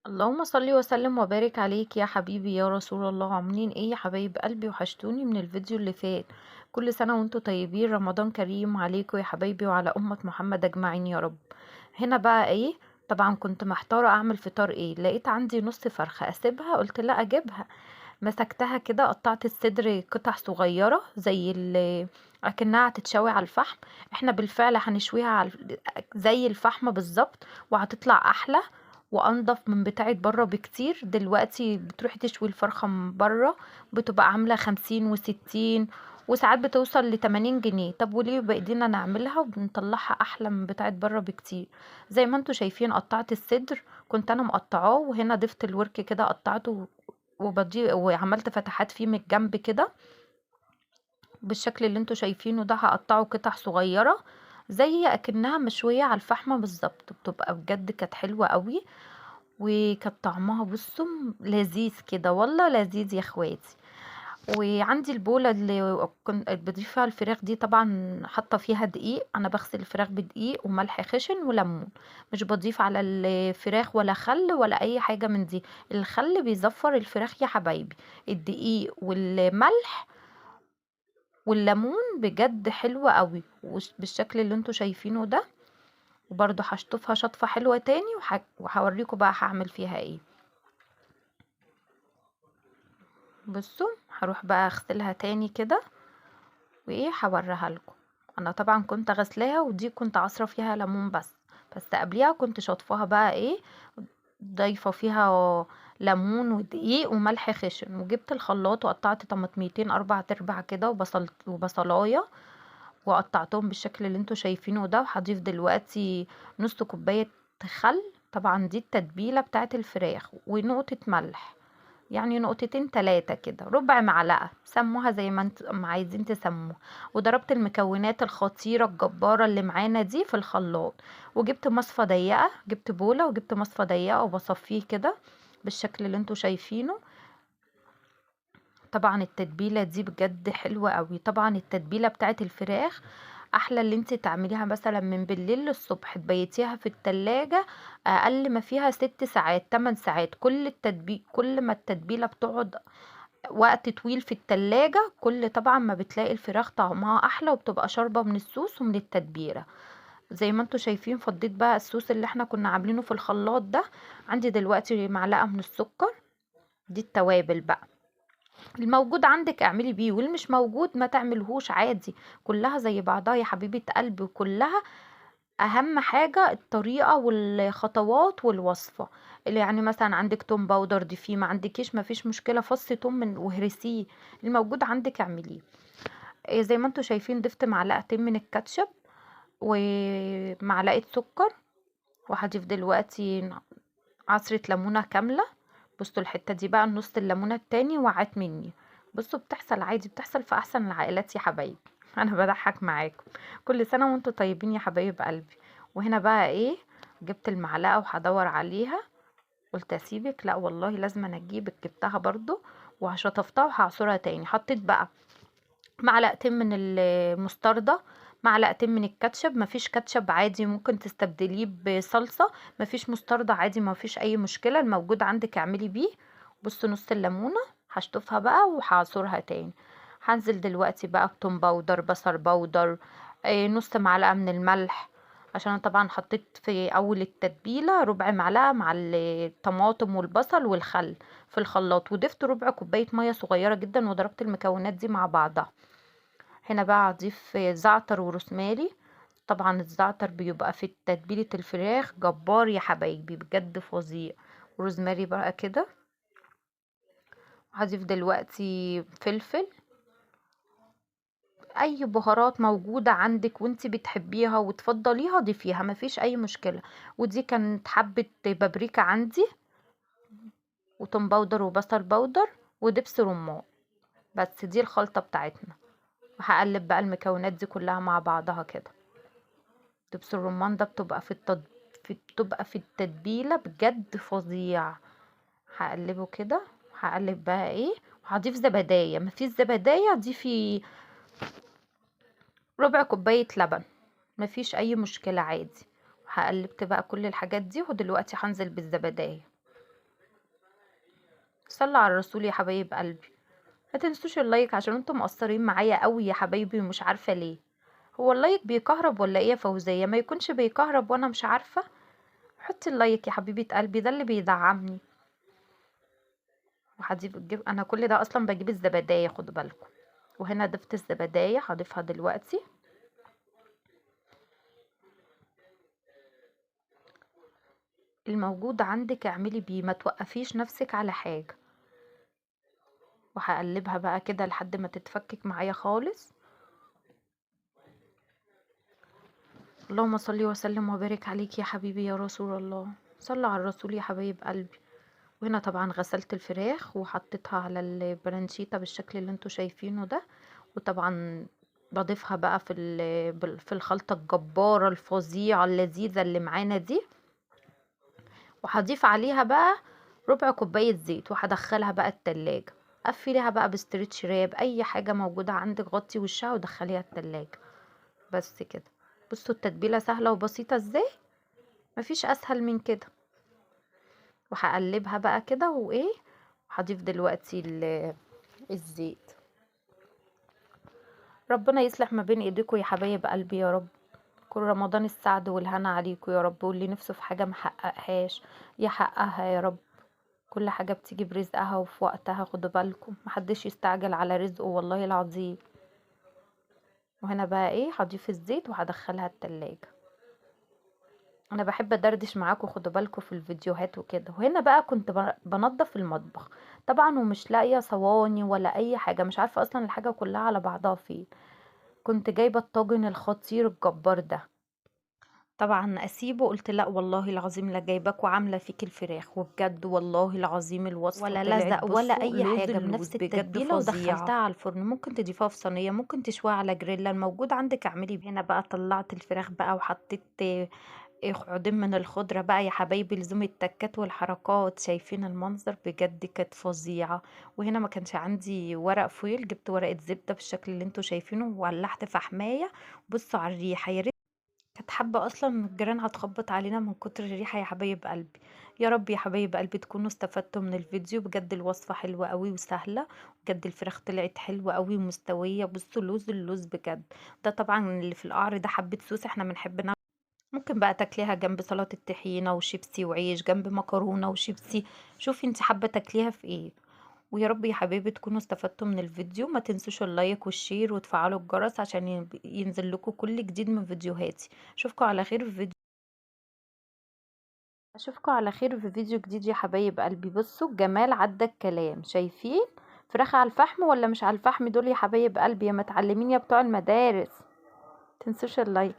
اللهم صل وسلم وبارك عليك يا حبيبي يا رسول الله. عاملين ايه يا حبايب قلبي؟ وحشتوني من الفيديو اللي فات. كل سنة وانتم طيبين، رمضان كريم عليكم يا حبايبي وعلى أمة محمد أجمعين يا رب. هنا بقى ايه؟ طبعا كنت محتارة اعمل فطار ايه. لقيت عندي نص فرخة اسيبها، قلت لا اجيبها. مسكتها كده، قطعت الصدر قطع صغيرة زي اكنها هتتشوي على الفحم. احنا بالفعل هنشويها زي الفحم بالظبط، وهتطلع احلى وانضف من بتاعة بره بكتير. دلوقتي بتروحي تشوي الفرخة من بره بتبقى عاملة 50 و60، وساعات بتوصل ل80 جنيه. طب وليه بايدينا نعملها وبنطلعها احلى من بتاعة بره بكتير؟ زي ما انتوا شايفين قطعت الصدر، كنت انا مقطعاه، وهنا ضفت الورك كده قطعته وعملت فتحات فيه من الجنب كده بالشكل اللي انتوا شايفينه ده. هقطعه قطع صغيرة زي اكنها مشوية على الفحمة بالظبط. بتبقى بجد كانت حلوة قوي، وكانت طعمها بصوا لذيذ كده، والله لذيذ يا اخواتي. وعندي البولة اللي كنت بضيف فيها الفراخ دي، طبعا حاطه فيها دقيق. انا بغسل الفراخ بدقيق وملح خشن وليمون، مش بضيف على الفراخ ولا خل ولا اي حاجه من دي. الخل بيزفر الفراخ يا حبايبي. الدقيق والملح والليمون بجد حلوة قوي بالشكل اللي انتوا شايفينه ده. وبرضو هشطفها شطفة حلوة تاني وهوريكم بقى هعمل فيها ايه. بصوا، هروح بقى اغسلها تاني كده وايه هوريها لكم. انا طبعا كنت غسلاها، ودي كنت عصرة فيها ليمون بس قبليها كنت شاطفاها بقى ايه، ضايفة فيها ليمون ودقيق وملح خشن. وجبت الخلاط وقطعت طماطميتين 4 تربع كده، وبصلاية، وقطعتهم بالشكل اللي انتوا شايفينه ده. وهضيف دلوقتي نص كوباية خل، طبعا دي التتبيلة بتاعت الفراخ، ونقطة ملح، يعني نقطتين 3 كده، ربع معلقة، سموها زي ما انتم عايزين تسموها. وضربت المكونات الخطيرة الجبارة اللي معانا دي في الخلاط. وجبت مصفى ضيقة، جبت بولة وجبت مصفى ضيقة وبصفيه كده بالشكل اللي انتوا شايفينه. طبعا التتبيله دي بجد حلوه قوي. طبعا التتبيله بتاعت الفراخ احلى اللي انت تعمليها مثلا من بالليل للصبح، تبيتيها في التلاجة اقل ما فيها 6 ساعات 8 ساعات. كل ما التتبيله بتقعد وقت طويل في التلاجة، كل طبعا ما بتلاقي الفراخ طعمها احلى، وبتبقى شاربة من الصوص ومن التتبيلة. زي ما انتوا شايفين، فضيت بقى الصوص اللي احنا كنا عاملينه في الخلاط ده. عندي دلوقتي معلقة من السكر، دي التوابل بقى. الموجود عندك اعملي بيه، واللي مش موجود ما تعملهوش عادي. كلها زي بعضها يا حبيبة قلبي، وكلها اهم حاجة الطريقة والخطوات والوصفة. اللي يعني مثلا عندك توم باودر ضيفيه، ما عندكيش ما فيش مشكلة، فص توم من وهرسيه. الموجود عندك اعمليه. زي ما انتوا شايفين ضفت معلقتين من الكاتشب ومعلقة سكر. وهضيف دلوقتي عصرة ليمونة كاملة. بصوا الحتة دي بقى، نص الليمونة التاني وقعت مني. بصوا بتحصل عادي، بتحصل في احسن العائلات يا حبايبي. انا بضحك معاكم. كل سنة وانتم طيبين يا حبايب قلبي. وهنا بقى ايه، جبت المعلقة وهدور عليها، قلت اسيبك، لا والله لازم انا اجيبك. جبتها برضو وهشطفتها وهعصرها تاني. حطيت بقى معلقتين من المستردة، معلقتين من الكاتشب. مفيش كاتشب عادي ممكن تستبدليه بصلصة، مفيش مستردة عادي، مفيش اي مشكلة، الموجود عندك اعملي بيه. بصوا نص الليمونة هشطفها بقى وهعصرها تاني. هنزل دلوقتي بقى بتوم باودر، بصل باودر، نص معلقة من الملح، عشان أنا طبعا حطيت في اول التتبيلة ربع معلقة مع الطماطم والبصل والخل في الخلاط. وضفت ربع كوباية مية صغيرة جدا، وضربت المكونات دي مع بعضها. هنا بقى هضيف زعتر وروزماري. طبعا الزعتر بيبقى في تتبيلة الفراخ جبار يا حبايبي، بجد فظيع. روزماري بقى كده. هضيف دلوقتي فلفل، اي بهارات موجودة عندك وانتي بتحبيها وتفضليها ضيفيها، مفيش اي مشكلة. ودي كانت حبة بابريكا عندي، وتوم باودر وبصل باودر ودبس رمان. بس دي الخلطة بتاعتنا. وهقلب بقى المكونات دي كلها مع بعضها كده. دبس الرمان ده بتبقى في التتبيلة بجد فظيع. هقلبه كده. هقلب بقى ايه، وهضيف زبداية. مفيش زبداية ضيفي ربع كوباية لبن، مفيش اي مشكلة عادي. هقلبت بقى كل الحاجات دي، ودلوقتي هنزل بالزبداية. صلوا على الرسول يا حبايب قلبي. ما تنسوش اللايك عشان انتم مقصرين معايا قوي يا حبايبي ومش عارفه ليه. هو اللايك بيكهرب ولا ايه يا فوزيه؟ ما يكونش بيكهرب وانا مش عارفه. حطي اللايك يا حبيبه قلبي، ده اللي بيدعمني. وهجيب انا كل ده اصلا بجيب الزبدايه، خدوا بالكم. وهنا ضفت الزبدايه، هضيفها دلوقتي. الموجود عندك اعملي بيه، ما توقفيش نفسك على حاجه. وهقلبها بقى كده لحد ما تتفكك معايا خالص. اللهم صل وسلم وبارك عليك يا حبيبي يا رسول الله. صلوا على الرسول يا حبايب قلبي. وهنا طبعا غسلت الفراخ وحطيتها على البرانشيتا بالشكل اللي انتوا شايفينه ده. وطبعا بضيفها بقى في الخلطة الجبارة الفظيعة اللذيذة اللي معانا دي. وهضيف عليها بقى ربع كوباية زيت، وهدخلها بقى التلاجة. قفليها بقى بستريتش راب، اي حاجة موجودة عندك غطي وشها ودخليها التلاجة. بس كده. بصوا التتبيلة سهلة وبسيطة ازاي، مفيش اسهل من كده. وهقلبها بقى كده وايه. هضيف دلوقتي الزيت. ربنا يصلح ما بين ايديكم يا حبايب قلبي يا رب. كل رمضان السعد والهنا عليكم يا رب. واللي نفسه في حاجة محققهاش يحققها يا رب. كل حاجة بتيجي برزقها وفي وقتها، خدوا بالكم محدش يستعجل على رزقه والله العظيم. وهنا بقى ايه، هضيف الزيت وهدخلها التلاجة. انا بحب ادردش معاكم، خدوا بالكم في الفيديوهات وكده. وهنا بقى كنت بنضف المطبخ طبعا، ومش لاقيه صواني ولا اي حاجه، مش عارفه اصلا الحاجه كلها على بعضها فين. كنت جايبه الطاجن الخطير الجبار ده. طبعا اسيبه، قلت لا والله العظيم لا جايبك وعامله فيك الفراخ. وبجد والله العظيم الوصفه ولا طلعت لزق ولا بصوا اي لوز حاجه، اللوز، بنفس بجد التتبيله فظيعه. ودخلتها على الفرن، ممكن تضيفها في صينيه، ممكن تشويها على جريلا الموجود عندك اعملي بيه. هنا بقى طلعت الفراخ بقى وحطيت عودين من الخضرة بقى يا حبايبي، لزوم التكات والحركات. شايفين المنظر بجد كانت فظيعة. وهنا ما كانش عندي ورق فويل، جبت ورقة زبدة بالشكل اللي انتوا شايفينه وولعت فحماية. بصوا على الريحة، يا ريت كانت حابة اصلا الجيران هتخبط علينا من كتر الريحة يا حبايب قلبي. يا رب يا حبايب قلبي تكونوا استفدتوا من الفيديو. بجد الوصفة حلوة قوي وسهلة. بجد الفراخ طلعت حلوة قوي ومستوية. بصوا اللوز بجد. ده طبعا اللي في القعر ده حبة سوس، احنا بنحب. ممكن بقى تاكليها جنب سلطة طحينة وشيبسي وعيش، جنب مكرونة وشيبسي. شوفي انت حابة تاكليها في ايه. ويا رب يا حبايبي تكونوا استفدتوا من الفيديو. ما تنسوش اللايك والشير وتفعلوا الجرس عشان ينزل لكم كل جديد من فيديوهاتي. اشوفكم على خير في فيديو جديد يا حبايب قلبي. بصوا الجمال عدى الكلام، شايفين فراخ على الفحم ولا مش على الفحم دول يا حبايب قلبي؟ يا متعلمين يا بتوع المدارس. تنسوش اللايك.